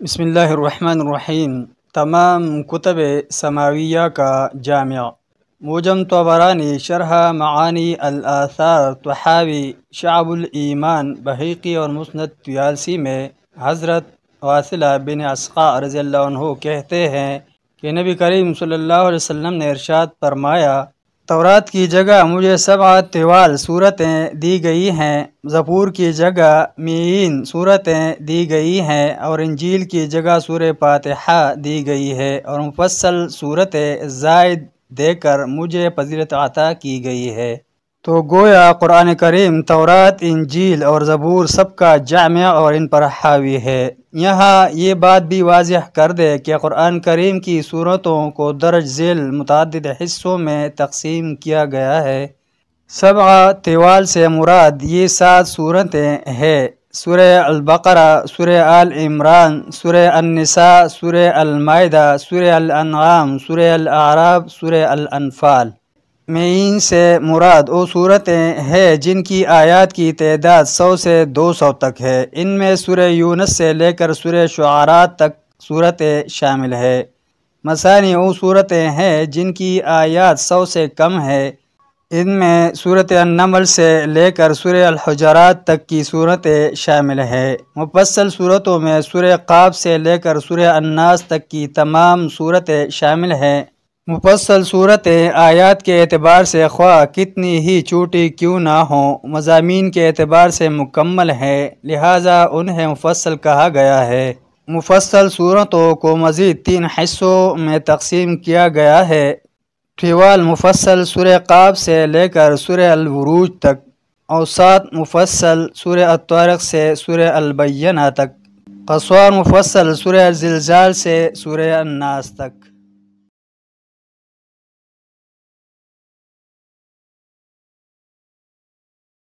بسم اللہ الرحمن الرحیم۔ تمام کتب سماویہ کا جامع موجم طبرانی شرح معانی الآثار طحاوی شعب الایمان بحیقی اور مسند طیالسی میں حضرت واصلہ بن اسقاء رضی اللہ عنہ کہتے ہیں کہ نبی کریم صلی اللہ علیہ وسلم نے ارشاد فرمایا، تورات کی جگہ مجھے 7 طوال صورتیں دی گئی ہیں، زبور کی جگہ میئین صورتیں دی گئی ہیں، اور انجیل کی جگہ سورہ فاتحہ دی گئی ہے، اور مفصل صورتیں زائد دے کر مجھے فضیلت عطا کی گئی ہے۔ تو گویا قرآن کریم تورات، انجیل اور زبور سب کا جامع اور ان پر حاوی ہے۔ یہاں یہ بات بھی واضح کر دے کہ قرآن کریم کی صورتوں کو درج ذیل متعدد حصوں میں تقسیم کیا گیا ہے۔ 7 طوال سے مراد یہ 7 صورتیں ہیں: سورہ البقرہ، سورہ آل عمران، سورہ النساء، سورہ المائدہ، سورہ الانعام، سورہ الاعراف، سورہ الانفال۔ میئین سے مراد وہ صورتیں ہیں جن کی آیات کی تعداد 100 سے 200 تک ہے۔ ان میں سورہ یونس سے لے کر سورہ شعراء تک صورتیں شامل ہے۔ مثانی وہ صورتیں ہیں جن کی آیات 100 سے کم ہے۔ ان میں سورۃ النمل سے لے کر سورہ الحجرات تک کی صورتیں شامل ہیں۔ مفصل صورتوں میں سورہ قاف سے لے کر سورہ الناس تک کی تمام صورتیں شامل ہیں۔ مفصل صورتیں آیات کے اعتبار سے خواہ کتنی ہی چھوٹی کیوں نہ ہوں، مضامین کے اعتبار سے مکمل ہیں، لہٰذا انہیں مفصل کہا گیا ہے۔ مفصل صورتوں کو مزید 3 حصوں میں تقسیم کیا گیا ہے: طوال مفصل سورہ قاف سے لے کر سورہ البروج تک، اوسط مفصل سورہ الطارق سے سورہ البینہ تک، قصوار مفصل سورہ الزلزال سے سورہ الناس تک۔